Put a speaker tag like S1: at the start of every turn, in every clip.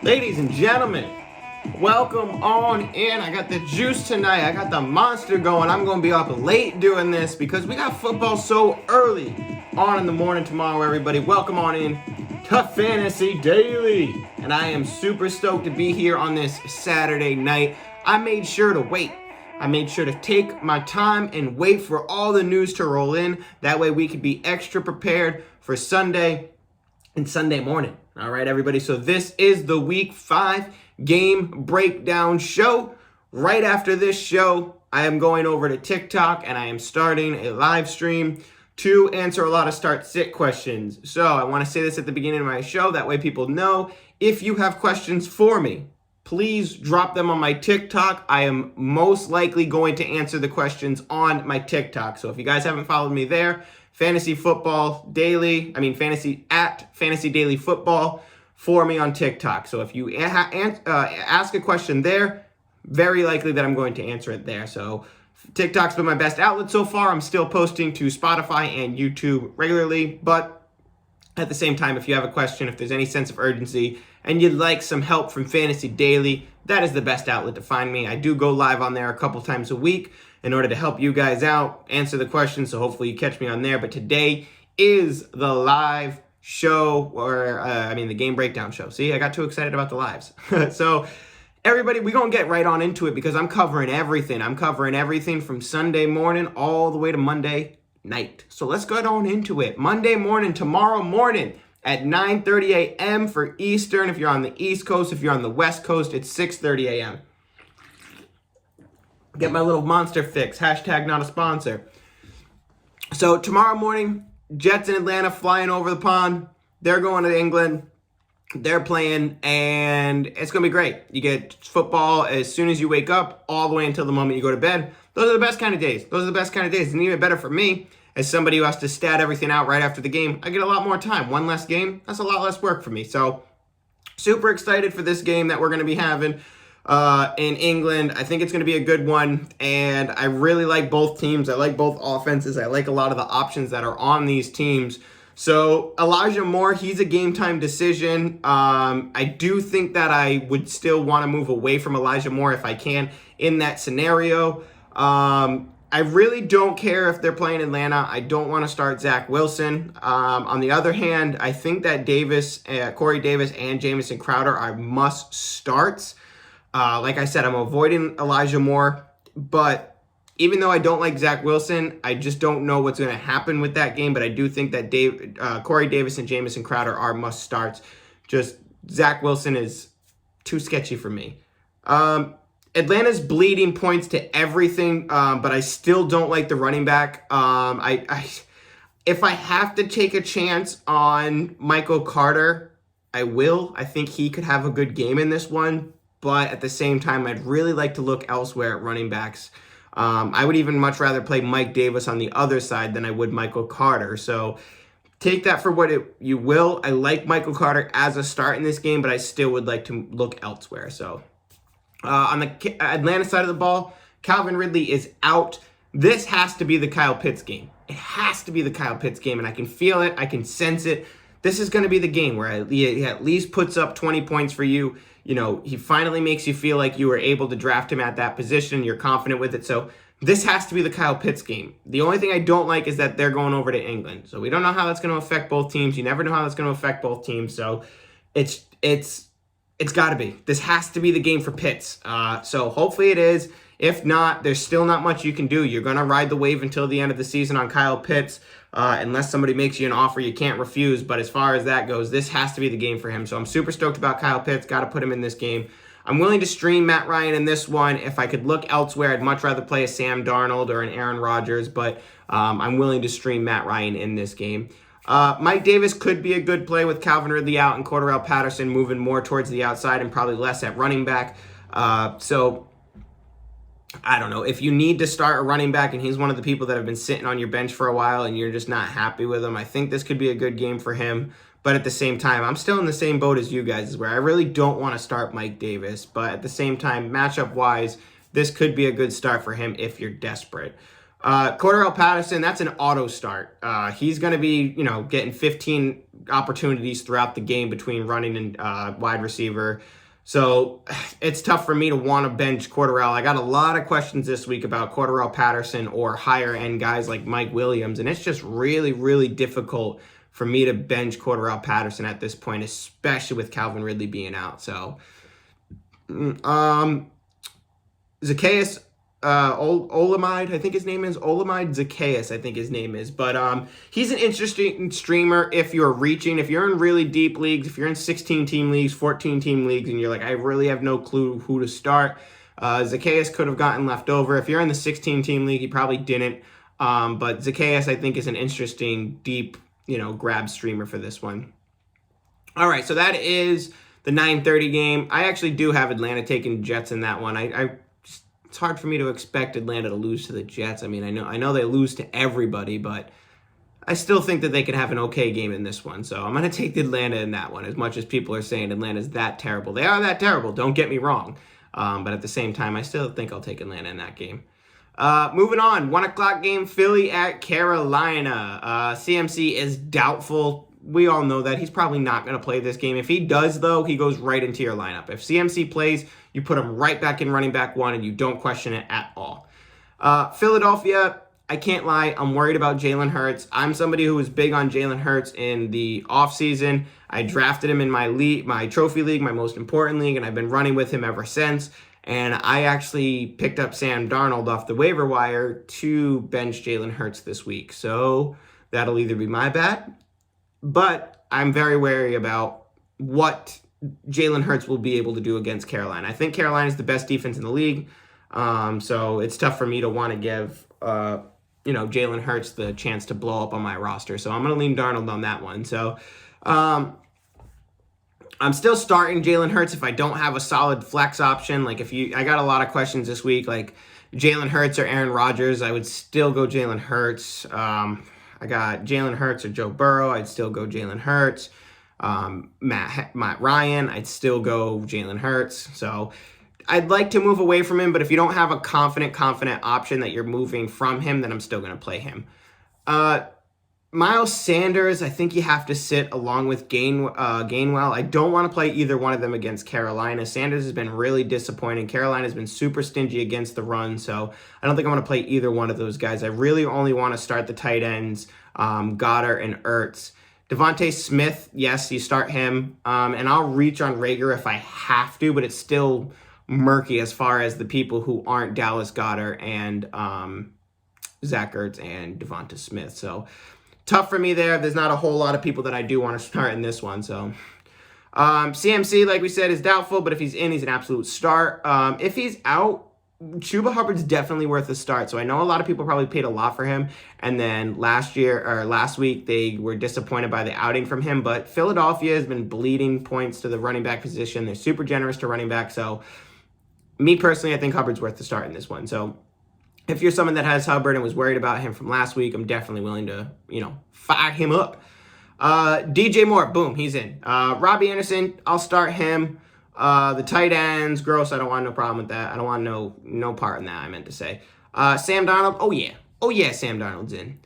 S1: Ladies and gentlemen, welcome on in. I got the juice tonight. I got the monster going. I'm going to be up late doing this because we got football so early on in the morning tomorrow, everybody. Welcome on in to Fantasy Daily. And I am super stoked to be here on this Saturday night. I made sure to wait. I made sure to take my time and wait for all the news to roll in. That way we could be extra prepared for Sunday and Sunday morning. All right, everybody. So this is the Week 5 game breakdown show. Right after this show, I am going over to TikTok and I am starting a live stream to answer a lot of start-sit questions. So I want to say this at the beginning of my show. That way people know if you have questions for me, please drop them on my TikTok. I am most likely going to answer the questions on my TikTok. So if you guys haven't followed me there, Fantasy Daily Football for me on TikTok. So if you ask a question there, very likely that I'm going to answer it there. So TikTok's been my best outlet so far. I'm still posting to Spotify and YouTube regularly, but at the same time, if you have a question, if there's any sense of urgency, and you'd like some help from Fantasy Daily, that is the best outlet to find me. I do go live on there a couple times a week in order to help you guys out, answer the questions, so hopefully you catch me on there. But today is the live show, or the game breakdown show. See, I got too excited about the lives. So everybody, we're going to get right on into it because I'm covering everything. I'm covering everything from Sunday morning all the way to Monday night. So let's get on into it. Monday morning, tomorrow morning at 9:30 a.m. for Eastern. If you're on the East Coast, if you're on the West Coast, it's 6:30 a.m. Get my little monster fix. Hashtag not a sponsor. So tomorrow morning, Jets in Atlanta flying over the pond. They're going to England. They're playing, and it's going to be great. You get football as soon as you wake up, all the way until the moment you go to bed. Those are the best kind of days. And even better for me, as somebody who has to stat everything out right after the game, I get a lot more time. One less game, that's a lot less work for me. So super excited for this game that we're going to be having in England. I think it's going to be a good one, and I really like both teams. I like both offenses. I like a lot of the options that are on these teams. So Elijah Moore, he's a game time decision. I do think that I would still want to move away from Elijah Moore if I can in that scenario. I really don't care if they're playing Atlanta. I don't want to start Zach Wilson. On the other hand, I think that Corey Davis and Jamison Crowder are must starts. Like I said, I'm avoiding Elijah Moore, but even though I don't like Zach Wilson, I just don't know what's going to happen with that game. But I do think that Corey Davis and Jamison Crowder are must starts. Just Zach Wilson is too sketchy for me. Atlanta's bleeding points to everything, but I still don't like the running back. If I have to take a chance on Michael Carter, I will. I think he could have a good game in this one. But at the same time, I'd really like to look elsewhere at running backs. I would even much rather play Mike Davis on the other side than I would Michael Carter. So take that for what you will. I like Michael Carter as a start in this game, but I still would like to look elsewhere. So on the Atlanta side of the ball, Calvin Ridley is out. This has to be the Kyle Pitts game. It has to be the Kyle Pitts game, and I can feel it. I can sense it. This is going to be the game where he at least puts up 20 points for you. You know, he finally makes you feel like you were able to draft him at that position. You're confident with it. So this has to be the Kyle Pitts game. The only thing I don't like is that they're going over to England. So we don't know how that's going to affect both teams. You never know how that's going to affect both teams. So it's got to be. This has to be the game for Pitts. So hopefully it is. If not, there's still not much you can do. You're going to ride the wave until the end of the season on Kyle Pitts. Unless somebody makes you an offer you can't refuse. But as far as that goes, this has to be the game for him. So I'm super stoked about Kyle Pitts. Got to put him in this game. I'm willing to stream Matt Ryan in this one. If I could look elsewhere, I'd much rather play a Sam Darnold or an Aaron Rodgers. But I'm willing to stream Matt Ryan in this game. Mike Davis could be a good play with Calvin Ridley out and Cordarrelle Patterson moving more towards the outside and probably less at running back. So I don't know. If you need to start a running back and he's one of the people that have been sitting on your bench for a while and you're just not happy with him, I think this could be a good game for him. But at the same time, I'm still in the same boat as you guys, where I really don't want to start Mike Davis. But at the same time, matchup-wise, this could be a good start for him if you're desperate. Cordarrelle Patterson, that's an auto start. He's going to be, getting 15 opportunities throughout the game between running and wide receiver. So it's tough for me to want to bench Cordarrelle. I got a lot of questions this week about Cordarrelle Patterson or higher end guys like Mike Williams, and it's just really, really difficult for me to bench Cordarrelle Patterson at this point, especially with Calvin Ridley being out. So, Zacchaeus Olamide, I think his name is Olamide Zacchaeus, I think his name is. But he's an interesting streamer if you're reaching, if you're in really deep leagues, if you're in 16-team leagues, 14-team leagues, and you're like, I really have no clue who to start. Zacchaeus could have gotten left over. If you're in the 16-team league, he probably didn't. But Zacchaeus, I think, is an interesting, deep, grab streamer for this one. All right, so that is the 9:30 game. I actually do have Atlanta taking Jets in that one. It's hard for me to expect Atlanta to lose to the Jets. I mean, I know they lose to everybody, but I still think that they could have an okay game in this one. So I'm going to take Atlanta in that one, as much as people are saying Atlanta's that terrible. They are that terrible, don't get me wrong. But at the same time, I still think I'll take Atlanta in that game. Moving on, 1 o'clock game, Philly at Carolina. CMC is doubtful. We all know that. He's probably not going to play this game. If he does, though, he goes right into your lineup. If CMC plays, you put him right back in running back 1, and you don't question it at all. Philadelphia, I can't lie. I'm worried about Jalen Hurts. I'm somebody who was big on Jalen Hurts in the offseason. I drafted him in my league, my trophy league, my most important league, and I've been running with him ever since. And I actually picked up Sam Darnold off the waiver wire to bench Jalen Hurts this week. So that'll either be my bad, but I'm very wary about what Jalen Hurts will be able to do against Carolina. I think Carolina is the best defense in the league. So it's tough for me to want to give, Jalen Hurts the chance to blow up on my roster. So I'm going to lean Darnold on that one. So, I'm still starting Jalen Hurts if I don't have a solid flex option. Like I got a lot of questions this week, like Jalen Hurts or Aaron Rodgers. I would still go Jalen Hurts. I got Jalen Hurts or Joe Burrow. I'd still go Jalen Hurts. Matt Ryan. I'd still go Jalen Hurts. So I'd like to move away from him, but if you don't have a confident option that you're moving from him, then I'm still going to play him. Miles Sanders, I think you have to sit along with Gainwell. I don't want to play either one of them against Carolina. Sanders has been really disappointing. Carolina has been super stingy against the run, so I don't think I want to play either one of those guys. I really only want to start the tight ends, Goddard and Ertz. Devontae Smith, yes, you start him, and I'll reach on Rager if I have to, but it's still murky as far as the people who aren't Dallas Goedert and Zach Ertz and Devonta Smith. So tough for me there. There's not a whole lot of people that I do want to start in this one. So CMC, like we said, is doubtful, but if he's in, he's an absolute start. If he's out, Chuba Hubbard's definitely worth a start. So I know a lot of people probably paid a lot for him, and then last week they were disappointed by the outing from him. But Philadelphia has been bleeding points to the running back position. They're super generous to running back. So me personally, I think Hubbard's worth the start in this one. So if you're someone that has Hubbard and was worried about him from last week, I'm definitely willing to, fire him up. DJ Moore, boom, he's in. Robbie Anderson, I'll start him. The tight ends, gross, I don't want no problem with that. I don't want no part in that, I meant to say. Sam Darnold, oh yeah, Sam Darnold's in.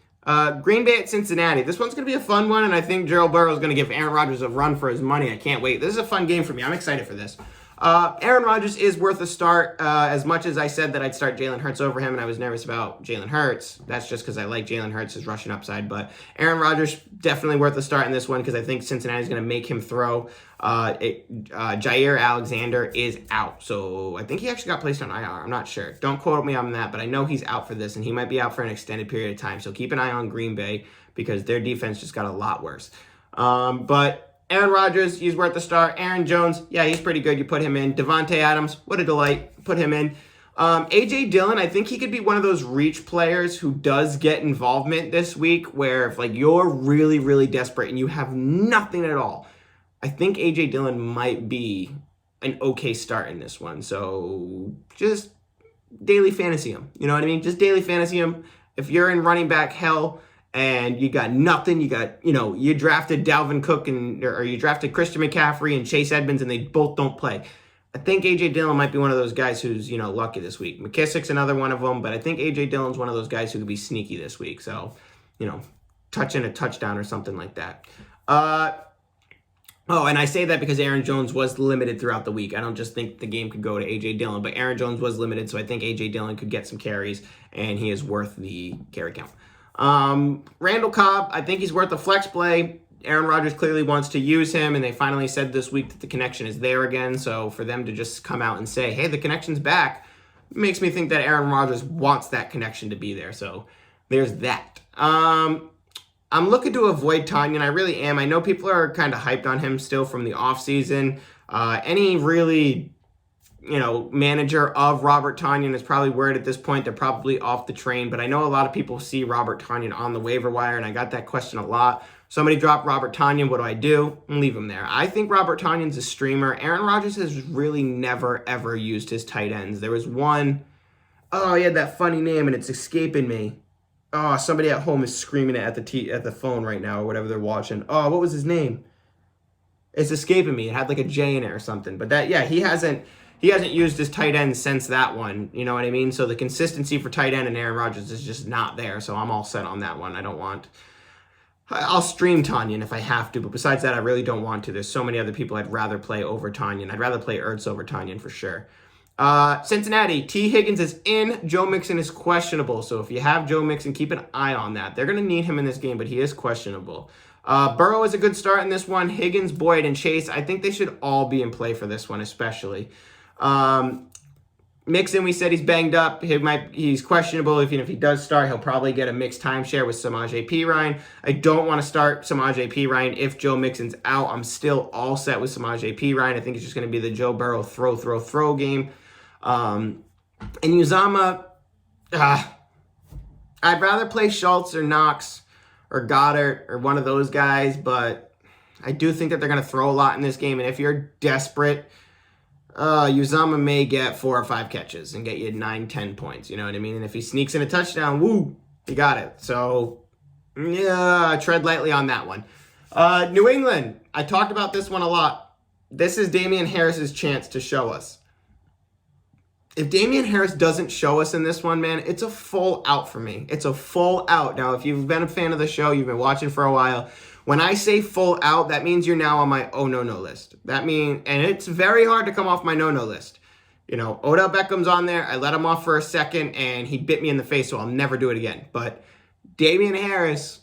S1: Green Bay at Cincinnati. This one's going to be a fun one, and I think Gerald Burrow is going to give Aaron Rodgers a run for his money. I can't wait. This is a fun game for me. I'm excited for this. Aaron Rodgers is worth a start. As much as I said that I'd start Jalen Hurts over him, and I was nervous about Jalen Hurts, that's just because I like Jalen Hurts' rushing upside. But Aaron Rodgers, definitely worth a start in this one because I think Cincinnati's going to make him throw. Jair Alexander is out. So I think he actually got placed on IR. I'm not sure. Don't quote me on that, but I know he's out for this, and he might be out for an extended period of time. So keep an eye on Green Bay because their defense just got a lot worse. But Aaron Rodgers, he's worth the start. Aaron Jones, yeah, he's pretty good. You put him in. Devontae Adams, what a delight. Put him in. A.J. Dillon, I think he could be one of those reach players who does get involvement this week where if you're really, really desperate and you have nothing at all, I think A.J. Dillon might be an okay start in this one. So just daily fantasy him. You know what I mean? Just daily fantasy him. If you're in running back hell, and you got nothing, you drafted Dalvin Cook or you drafted Christian McCaffrey and Chase Edmonds and they both don't play. I think A.J. Dillon might be one of those guys who's, lucky this week. McKissick's another one of them, but I think A.J. Dillon's one of those guys who could be sneaky this week. So, touching a touchdown or something like that. And I say that because Aaron Jones was limited throughout the week. I don't just think the game could go to A.J. Dillon, but Aaron Jones was limited, so I think A.J. Dillon could get some carries, and he is worth the carry count. Randall Cobb, I think he's worth a flex play. Aaron Rodgers clearly wants to use him, and they finally said this week that the connection is there again. So for them to just come out and say, hey, the connection's back, makes me think that Aaron Rodgers wants that connection to be there. So there's that. I'm looking to avoid Tanyan. I really am. I know people are kind of hyped on him still from the offseason. Any really, manager of Robert Tanyan is probably worried at this point. They're probably off the train. But I know a lot of people see Robert Tanyan on the waiver wire, and I got that question a lot. Somebody dropped Robert Tanyan. What do I do? Leave him there. I think Robert Tanyan's a streamer. Aaron Rodgers has really never, ever used his tight ends. There was one, he had that funny name, and it's escaping me. Oh, somebody at home is screaming it at the phone right now or whatever they're watching. Oh, what was his name? It's escaping me. It had like a J in it or something. But he hasn't used his tight end since that one. You know what I mean? So the consistency for tight end and Aaron Rodgers is just not there. So I'm all set on that one. I'll stream Tanyan if I have to, but besides that, I really don't want to. There's so many other people I'd rather play over Tanyan. I'd rather play Ertz over Tanyan for sure. Cincinnati, T. Higgins is in. Joe Mixon is questionable. So if you have Joe Mixon, keep an eye on that. They're going to need him in this game, but he is questionable. Burrow is a good start in this one. Higgins, Boyd, and Chase, I think they should all be in play for this one, especially. Mixon, we said he's banged up. He's questionable. Even if he does start, he'll probably get a mixed timeshare with Samaje Perine. I don't want to start Samaje Perine if Joe Mixon's out. I'm still all set with Samaje Perine. I think it's just going to be the Joe Burrow throw game. And Uzama, I'd rather play Schultz or Knox or Goddard or one of those guys, but I do think that they're going to throw a lot in this game. And if you're desperate, Uzama may get 4 or 5 catches and get you 9-10 points. You know what I mean? And if he sneaks in a touchdown, woo, you got it. So, tread lightly on that one. New England, I talked about this one a lot. This is Damien Harris's chance to show us. If Damien Harris doesn't show us in this one, man, it's a full out for me. It's a full out. Now, if you've been a fan of the show, you've been watching for a while, when I say full out, that means you're now on my no list. And it's very hard to come off my no list. Odell Beckham's on there. I let him off for a second, and he bit me in the face, so I'll never do it again. But Damien Harris,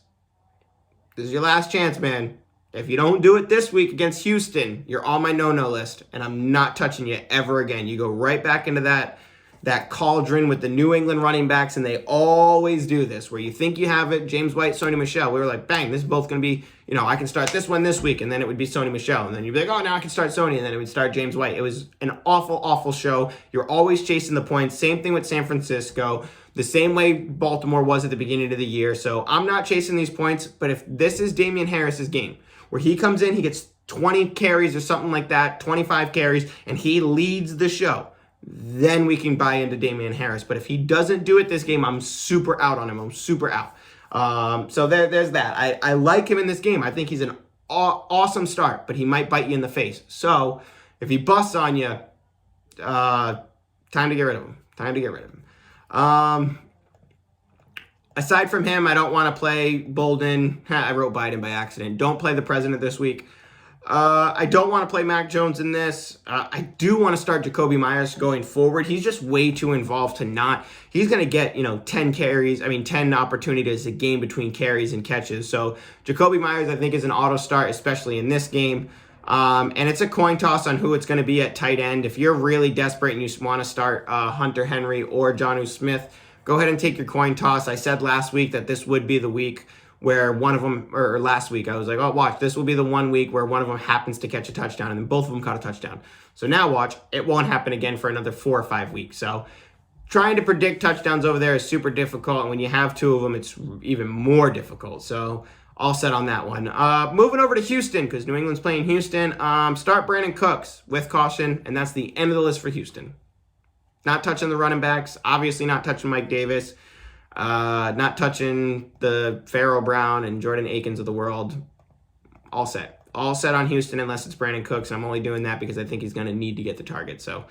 S1: this is your last chance, man. If you don't do it this week against Houston, you're on my no list, and I'm not touching you ever again. You go right back into that cauldron with the New England running backs, and they always do this, where you think you have it. James White, Sony Michel. We were like, bang, this is both going to be, I can start this one this week, and then it would be Sony Michel. And then you'd be like, oh, now I can start Sony, and then it would start James White. It was an awful, awful show. You're always chasing the points. Same thing with San Francisco. The same way Baltimore was at the beginning of the year. So I'm not chasing these points, but if this is Damien Harris's game, where he comes in, he gets 20 carries or something like that, 25 carries, and he leads the show, then we can buy into Damien Harris. But if he doesn't do it this game, I'm super out on him. I'm super out. So there's that. I like him in this game. I think he's an awesome start, but he might bite you in the face. So if he busts on you, time to get rid of him. Aside from him, I don't want to play Bolden. I wrote Biden by accident. Don't play the president this week. I don't want to play Mac Jones in this. I do want to start Jacoby Myers going forward. He's just way too involved to not. He's going to get, 10 opportunities a game between carries and catches. So Jacoby Myers, I think, is an auto start, especially in this game. And it's a coin toss on who it's going to be at tight end. If you're really desperate and you want to start Hunter Henry or Jonnu Smith, go ahead and take your coin toss. I said last week that this would be the week where one of them, or last week, I was like, oh, watch, this will be the 1 week where one of them happens to catch a touchdown, and then both of them caught a touchdown. So now watch, it won't happen again for another 4 or 5 weeks. So trying to predict touchdowns over there is super difficult, and when you have 2 of them, it's even more difficult. So all set on that one. Moving over to Houston, because New England's playing Houston. Start Brandon Cooks with caution, and that's the end of the list for Houston. Not touching the running backs, obviously not touching Mike Davis, not touching the Pharaoh Brown and Jordan Akins of the world. All set all set on Houston unless it's Brandon Cooks, and I'm only doing that because I think he's going to need to get the target. So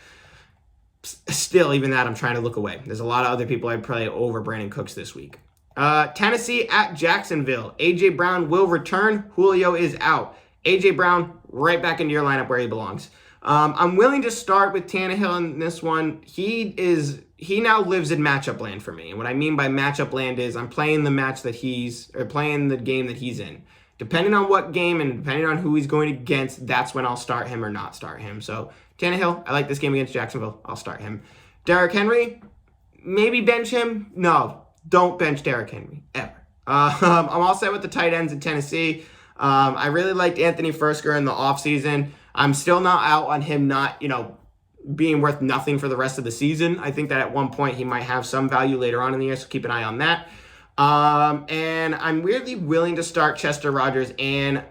S1: still, even that, I'm trying to look away. There's a lot of other people I'd play over Brandon Cooks this week. Tennessee at Jacksonville. A.J. Brown will return. Julio is out. A.J. Brown right back into your lineup where he belongs. I'm willing to start with Tannehill in this one. He now lives in matchup land for me. And what I mean by matchup land is I'm playing the playing the game that he's in. Depending on what game and depending on who he's going against, that's when I'll start him or not start him. So Tannehill, I like this game against Jacksonville. I'll start him. Derrick Henry, maybe bench him. No, don't bench Derrick Henry, ever. I'm all set with the tight ends in Tennessee. I really liked Anthony Firkser in the offseason. I'm still not out on him not, being worth nothing for the rest of the season. I think that at one point he might have some value later on in the year, so keep an eye on that. And I'm really willing to start Chester Rogers and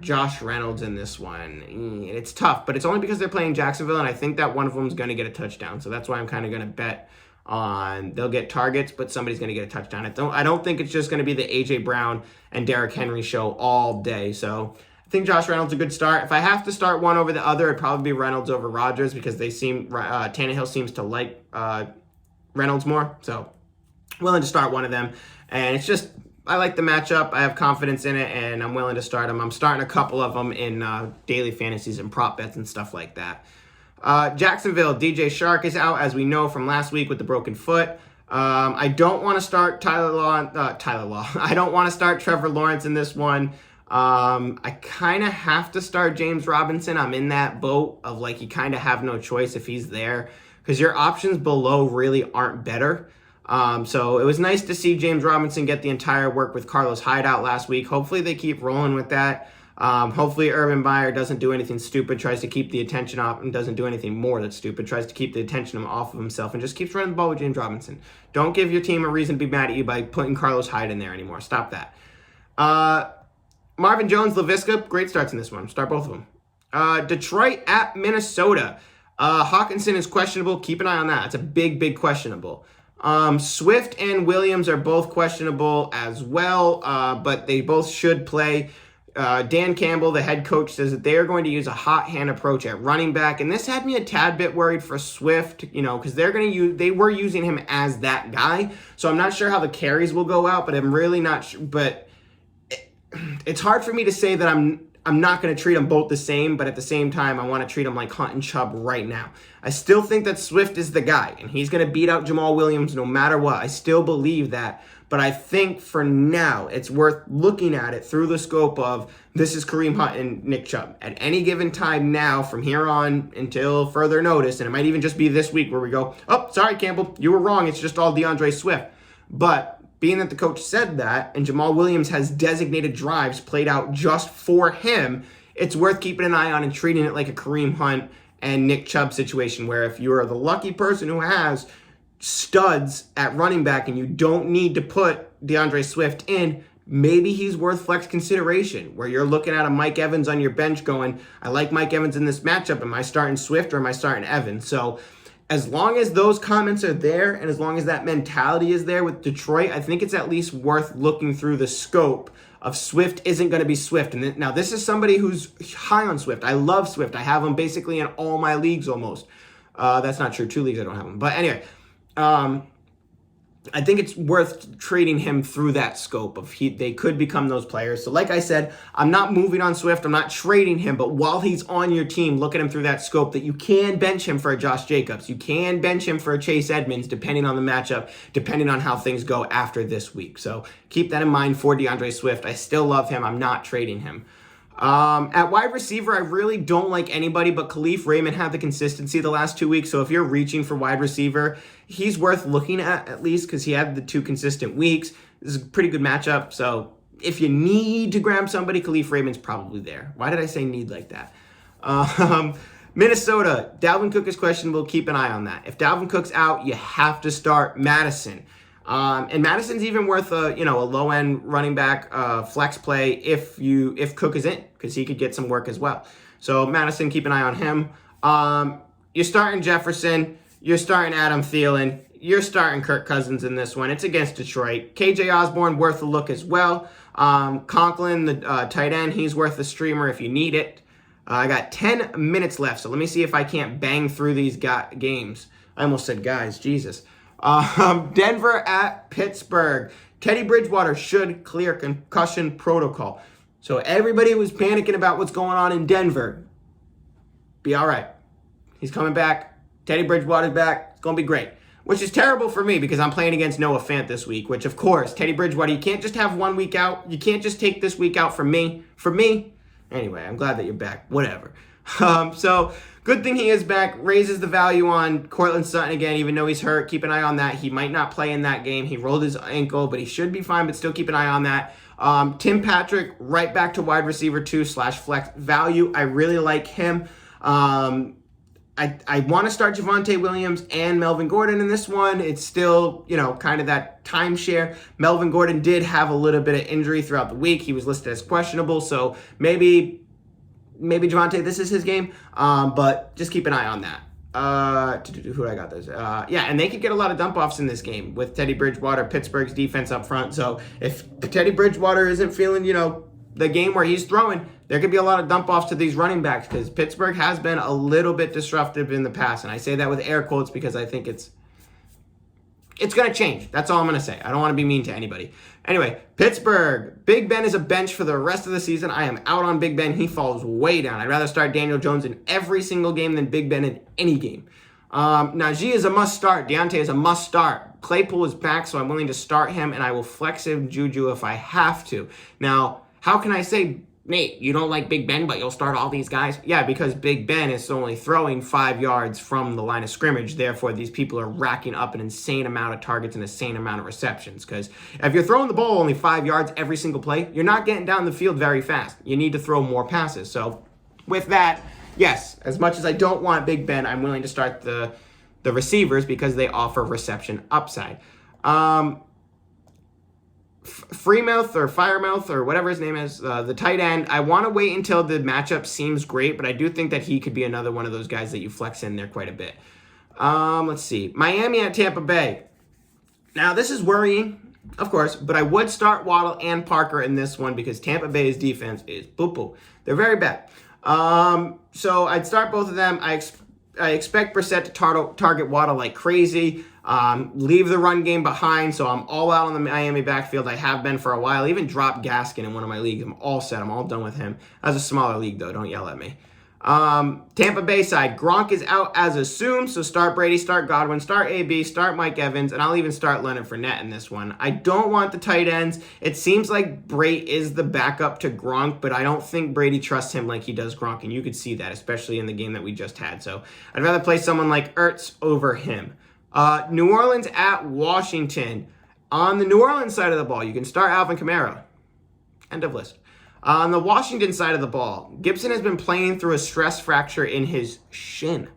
S1: Josh Reynolds in this one. It's tough, but it's only because they're playing Jacksonville, and I think that one of them is going to get a touchdown. So that's why I'm kind of going to bet on they'll get targets, but somebody's going to get a touchdown. I don't think it's just going to be the A.J. Brown and Derrick Henry show all day. So I think Josh Reynolds is a good start. If I have to start one over the other, it'd probably be Reynolds over Rodgers because Tannehill seems to like Reynolds more. So willing to start one of them. And it's just, I like the matchup. I have confidence in it, and I'm willing to start them. I'm starting a couple of them in daily fantasies and prop bets and stuff like that. Jacksonville, DJ Shark is out, as we know from last week with the broken foot. I don't want to start Tyler Law. I don't want to start Trevor Lawrence in this one. I kind of have to start James Robinson. I'm in that boat of you kind of have no choice if he's there because your options below really aren't better. So it was nice to see James Robinson get the entire work with Carlos Hyde out last week. Hopefully they keep rolling with that. Hopefully Urban Meyer doesn't do anything stupid, tries to keep the attention off, and doesn't do anything more that's stupid, tries to keep the attention off of himself, and just keeps running the ball with James Robinson. Don't give your team a reason to be mad at you by putting Carlos Hyde in there anymore. Stop that. Marvin Jones, Laviska, great starts in this one. Start both of them. Detroit at Minnesota. Hawkinson is questionable. Keep an eye on that. It's a big, big questionable. Swift and Williams are both questionable as well, but they both should play. Dan Campbell, the head coach, says that they are going to use a hot hand approach at running back, and this had me a tad bit worried for Swift, because they were using him as that guy, so I'm not sure how the carries will go out, but I'm really not sure, but it's hard for me to say that I'm not going to treat them both the same, but at the same time, I want to treat them like Hunt and Chubb right now. I still think that Swift is the guy, and he's going to beat out Jamal Williams no matter what. I still believe that, but I think for now, it's worth looking at it through the scope of this is Kareem Hunt and Nick Chubb. At any given time now, from here on until further notice, and it might even just be this week where we go, oh, sorry, Campbell, you were wrong. It's just all DeAndre Swift. But being that the coach said that, and Jamal Williams has designated drives played out just for him, it's worth keeping an eye on and treating it like a Kareem Hunt and Nick Chubb situation, where if you are the lucky person who has studs at running back and you don't need to put DeAndre Swift in, maybe he's worth flex consideration, where you're looking at a Mike Evans on your bench going, I like Mike Evans in this matchup. Am I starting Swift or am I starting Evans? So as long as those comments are there and as long as that mentality is there with Detroit, I think it's at least worth looking through the scope of Swift isn't going to be Swift. And now this is somebody who's high on Swift. I love Swift. I have him basically in all my leagues almost. That's not true. 2 leagues I don't have him. But anyway, I think it's worth treating him through that scope of they could become those players. So like I said, I'm not moving on Swift. I'm not trading him. But while he's on your team, look at him through that scope that you can bench him for a Josh Jacobs. You can bench him for a Chase Edmonds, depending on the matchup, depending on how things go after this week. So keep that in mind for DeAndre Swift. I still love him. I'm not trading him. At wide receiver, I really don't like anybody but Khalif Raymond had the consistency the last 2 weeks. So if you're reaching for wide receiver, he's worth looking at least because he had the 2 consistent weeks. This is a pretty good matchup. So if you need to grab somebody, Khalif Raymond's probably there. Why did I say need like that? Minnesota, Dalvin Cook is questionable. Keep an eye on that. If Dalvin Cook's out, you have to start Madison. And Madison's even worth a low end running back flex play if Cook is in, because he could get some work as well. So Madison, keep an eye on him. You're starting Jefferson, you're starting Adam Thielen, you're starting Kirk Cousins in this one. It's against Detroit. KJ Osborne worth a look as well. Conklin, the tight end, he's worth the streamer if you need it. I got 10 minutes left, so let me see if I can't bang through these games. I almost said guys, Jesus. Denver at Pittsburgh. Teddy Bridgewater should clear concussion protocol. So everybody was panicking about what's going on in Denver. Be all right. He's coming back. Teddy Bridgewater's back. It's going to be great. Which is terrible for me because I'm playing against Noah Fant this week, which, of course, Teddy Bridgewater, you can't just have 1 week out. You can't just take this week out from me. Anyway, I'm glad that you're back. Whatever. So, good thing he is back. Raises the value on Courtland Sutton again, even though he's hurt. Keep an eye on that. He might not play in that game. He rolled his ankle, but he should be fine, but still keep an eye on that. Tim Patrick, right back to wide receiver 2/flex value. I really like him. I want to start Javonte Williams and Melvin Gordon in this one. It's still, kind of that timeshare. Melvin Gordon did have a little bit of injury throughout the week. He was listed as questionable, so maybe Javonte, this is his game, but just keep an eye on that. Who I got this? And they could get a lot of dump-offs in this game with Teddy Bridgewater, Pittsburgh's defense up front. So if Teddy Bridgewater isn't feeling, the game where he's throwing, there could be a lot of dump-offs to these running backs because Pittsburgh has been a little bit disruptive in the past. And I say that with air quotes because I think it's going to change. That's all I'm going to say. I don't want to be mean to anybody. Anyway, Pittsburgh. Big Ben is a bench for the rest of the season. I am out on Big Ben. He falls way down. I'd rather start Daniel Jones in every single game than Big Ben in any game. Najee is a must-start. Deontay is a must-start. Claypool is back, so I'm willing to start him, and I will flex him Juju if I have to. Now, how can I say, Nate, you don't like Big Ben, but you'll start all these guys? Yeah, because Big Ben is only throwing 5 yards from the line of scrimmage. Therefore, these people are racking up an insane amount of targets and an insane amount of receptions. Because if you're throwing the ball only 5 yards every single play, you're not getting down the field very fast. You need to throw more passes. So with that, yes, as much as I don't want Big Ben, I'm willing to start the receivers because they offer reception upside. Freemouth or Firemouth or whatever his name is, the tight end, I want to wait until the matchup seems great, but I do think that he could be another one of those guys that you flex in there quite a bit. Let's see. Miami at Tampa Bay. Now, this is worrying, of course, but I would start Waddle and Parker in this one because Tampa Bay's defense is boo-boo. They're very bad. So I'd start both of them. I expect Brissett to target Waddle like crazy. Leave the run game behind, so I'm all out on the Miami backfield. I have been for a while. I even dropped Gaskin in one of my leagues. I'm all set. I'm all done with him. That's a smaller league, though. Don't yell at me. Tampa Bay side. Gronk is out as assumed, so start Brady, start Godwin, start AB, start Mike Evans, and I'll even start Leonard Fournette in this one. I don't want the tight ends. It seems like Bray is the backup to Gronk, but I don't think Brady trusts him like he does Gronk, and you could see that, especially in the game that we just had. So I'd rather play someone like Ertz over him. New Orleans at Washington. On the New Orleans side of the ball, you can start Alvin Kamara. End of list. On the Washington side of the ball, Gibson has been playing through a stress fracture in his shin.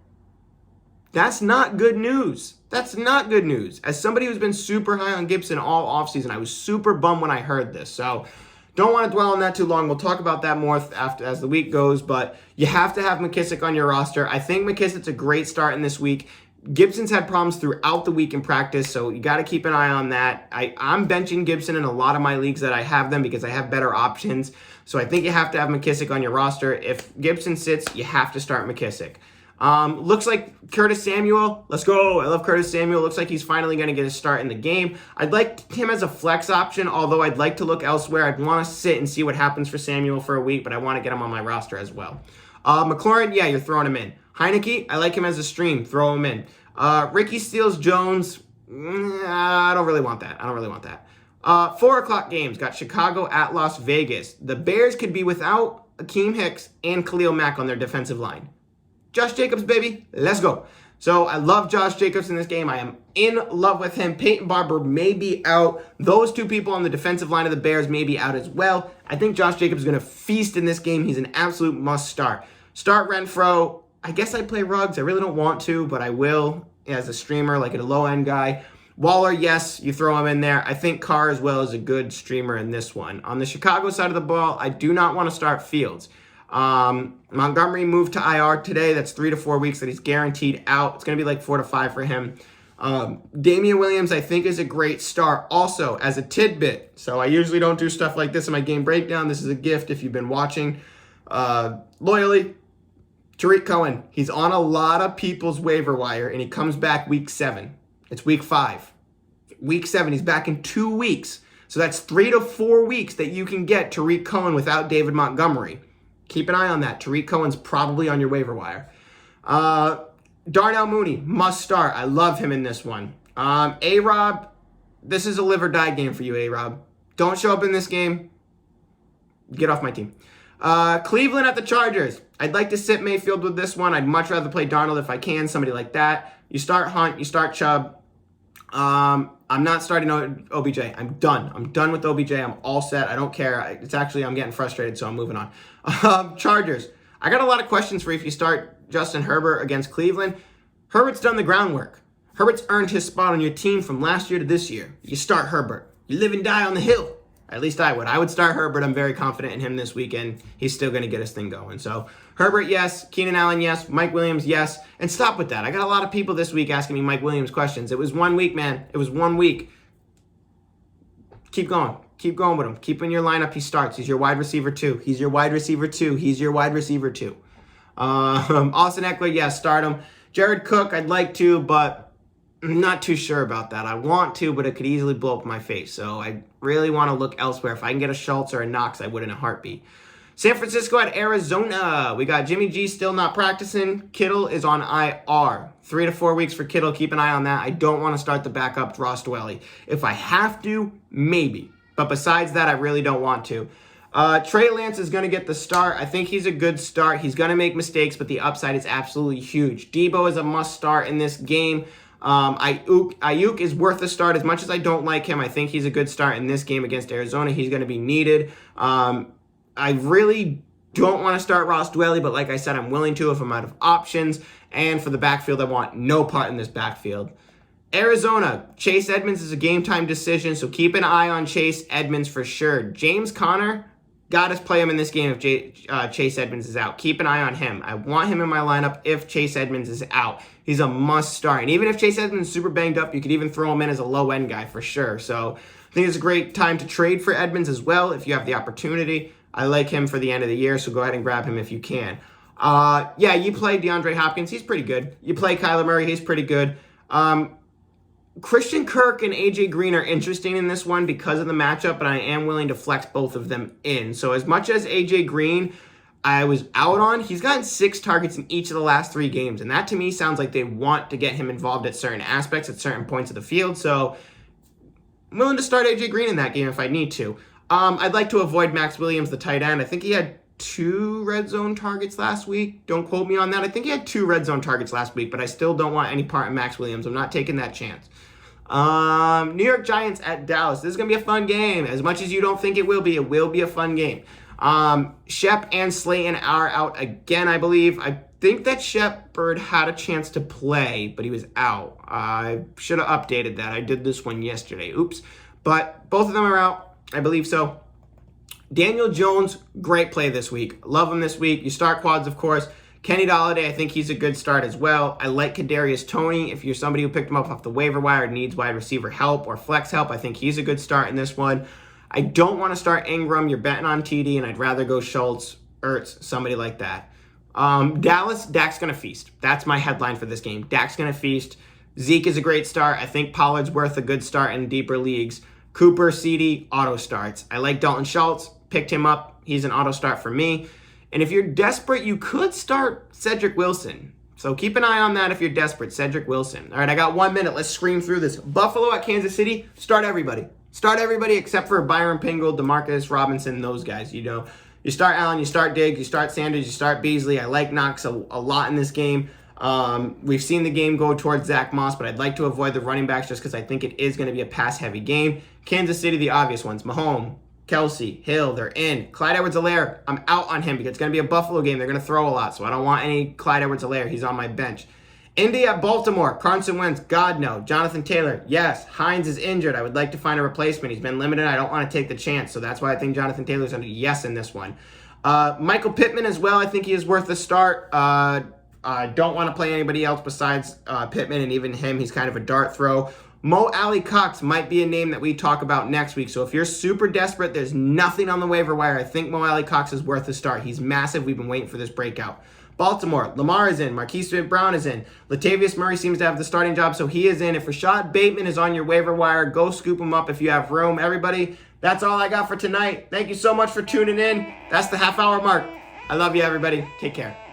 S1: That's not good news. That's not good news. As somebody who's been super high on Gibson all offseason, I was super bummed when I heard this. So don't want to dwell on that too long. We'll talk about that more as the week goes, but you have to have McKissick on your roster. I think McKissick's a great start in this week. Gibson's had problems throughout the week in practice, so you got to keep an eye on that. I'm benching Gibson in a lot of my leagues that I have them because I have better options. So I think you have to have McKissick on your roster. If Gibson sits, you have to start McKissick. Looks like Curtis Samuel. Let's go. I love Curtis Samuel. Looks like he's finally going to get a start in the game. I'd like him as a flex option, although I'd like to look elsewhere. I'd want to sit and see what happens for Samuel for a week, but I want to get him on my roster as well. McLaurin, yeah, you're throwing him in. Heineke, I like him as a stream. Throw him in. Ricky Steals-Jones, I don't really want that. 4 o'clock games. Got Chicago at Las Vegas. The Bears could be without Akeem Hicks and Khalil Mack on their defensive line. Josh Jacobs, baby. Let's go. So I love Josh Jacobs in this game. I am in love with him. Peyton Barber may be out. Those two people on the defensive line of the Bears may be out as well. I think Josh Jacobs is going to feast in this game. He's an absolute must start. Start Renfro. I guess I'd play Ruggs. I really don't want to, but I will as a streamer, like a low-end guy. Waller, yes, you throw him in there. I think Carr as well is a good streamer in this one. On the Chicago side of the ball, I do not want to start Fields. Montgomery moved to IR today. That's 3 to 4 weeks that he's guaranteed out. It's going to be like 4 to 5 for him. Damian Williams, I think, is a great start. Also, as a tidbit, so I usually don't do stuff like this in my game breakdown. This is a gift if you've been watching loyally. Tariq Cohen, he's on a lot of people's waiver wire, and he comes back week 7. It's week 5. Week 7, he's back in 2 weeks. So that's 3 to 4 weeks that you can get Tariq Cohen without David Montgomery. Keep an eye on that. Tariq Cohen's probably on your waiver wire. Darnell Moon, must start. I love him in this one. A-Rob, this is a live or die game for you, A-Rob. Don't show up in this game. Get off my team. Cleveland at the Chargers. I'd like to sit Mayfield with this one. I'd much rather play Darnold if I can, somebody like that. You start Hunt, you start Chubb. I'm not starting OBJ. I'm done. I'm done with OBJ. I'm all set. I don't care. I'm getting frustrated, so I'm moving on. Chargers. I got a lot of questions for you if you start Justin Herbert against Cleveland. Herbert's done the groundwork. Herbert's earned his spot on your team from last year to this year. You start Herbert. You live and die on the hill. At least I would. I would start Herbert. I'm very confident in him this weekend. He's still going to get his thing going. So Herbert, yes. Keenan Allen, yes. Mike Williams, yes. And stop with that. I got a lot of people this week asking me Mike Williams questions. It was 1 week, man. It was 1 week. Keep going. Keep going with him. Keep in your lineup. He starts. He's your wide receiver 2. He's your wide receiver 2. He's your wide receiver 2. Austin Eckler, yes, start him. Jared Cook, I'd like to, but I'm not too sure about that. I want to, but it could easily blow up my face. So I really want to look elsewhere. If I can get a Schultz or a Knox, I would in a heartbeat. San Francisco at Arizona. We got Jimmy G still not practicing. Kittle is on IR. 3 to 4 weeks for Kittle. Keep an eye on that. I don't want to start the backup Ross Dwelly. If I have to, maybe. But besides that, I really don't want to. Trey Lance is going to get the start. I think he's a good start. He's going to make mistakes, but the upside is absolutely huge. Debo is a must start in this game. Ayuk is worth a start. As much as I don't like him, I think he's a good start in this game against Arizona. He's going to be needed. I really don't want to start Ross Dwelly, but like I said, I'm willing to if I'm out of options. And for the backfield, I want no part in this backfield. Arizona, Chase Edmonds is a game-time decision, so keep an eye on Chase Edmonds for sure. James Conner, got to play him in this game if Chase Edmonds is out. Keep an eye on him. I want him in my lineup if Chase Edmonds is out. He's a must start. And even if Chase Edmonds is super banged up, you could even throw him in as a low-end guy for sure. So I think it's a great time to trade for Edmonds as well if you have the opportunity. I like him for the end of the year, so go ahead and grab him if you can. You play DeAndre Hopkins. He's pretty good. You play Kyler Murray. He's pretty good. Christian Kirk and AJ Green are interesting in this one because of the matchup, but I am willing to flex both of them in. So as much as AJ Green I was out on, he's gotten 6 targets in each of the last 3 games, and that to me sounds like they want to get him involved at certain aspects, at certain points of the field. So I'm willing to start AJ Green in that game if I need to. I'd like to avoid Max Williams, the tight end. I think he had 2 red zone targets last week. Don't quote me on that. I think he had 2 red zone targets last week, but I still don't want any part in Max Williams. I'm not taking that chance. New York Giants at Dallas. This is going to be a fun game. As much as you don't think it will be a fun game. Shep and Slayton are out again, I believe. I think that Shepard had a chance to play, but he was out. I should have updated that. I did this one yesterday. Oops. But both of them are out. I believe so. Daniel Jones, great play this week. Love him this week. You start quads, of course. Kenny Golladay, I think he's a good start as well. I like Kadarius Toney. If you're somebody who picked him up off the waiver wire and needs wide receiver help or flex help, I think he's a good start in this one. I don't want to start Ingram. You're betting on TD, and I'd rather go Schultz, Ertz, somebody like that. Dallas, Dak's going to feast. That's my headline for this game. Dak's going to feast. Zeke is a great start. I think Pollard's worth a good start in deeper leagues. Cooper, CD, auto starts. I like Dalton Schultz. Picked him up. He's an auto start for me. And if you're desperate, you could start Cedric Wilson. So keep an eye on that if you're desperate. Cedric Wilson. All right, I got 1 minute. Let's scream through this. Buffalo at Kansas City. Start everybody. Start everybody except for Byron Pringle, Demarcus Robinson, those guys. You know, you start Allen, you start Diggs, you start Sanders, you start Beasley. I like Knox a lot in this game. We've seen the game go towards Zach Moss, but I'd like to avoid the running backs just because I think it is going to be a pass-heavy game. Kansas City, the obvious ones. Mahomes, Kelsey, Hill, they're in. Clyde Edwards-Helaire, I'm out on him because it's going to be a Buffalo game. They're going to throw a lot, so I don't want any Clyde Edwards-Helaire. He's on my bench. Indy at Baltimore. Carson Wentz, God no. Jonathan Taylor, yes. Hines is injured. I would like to find a replacement. He's been limited. I don't want to take the chance, so that's why I think Jonathan Taylor's going to yes in this one. Michael Pittman as well. I think he is worth a start. don't want to play anybody else besides Pittman, and even him, he's kind of a dart throw. Mo Alley Cox might be a name that we talk about next week. So if you're super desperate, there's nothing on the waiver wire. I think Mo Alley Cox is worth a start. He's massive. We've been waiting for this breakout. Baltimore, Lamar is in. Marquise Brown is in. Latavius Murray seems to have the starting job, so he is in. If Rashad Bateman is on your waiver wire, go scoop him up if you have room. Everybody, that's all I got for tonight. Thank you so much for tuning in. That's the half-hour mark. I love you, everybody. Take care.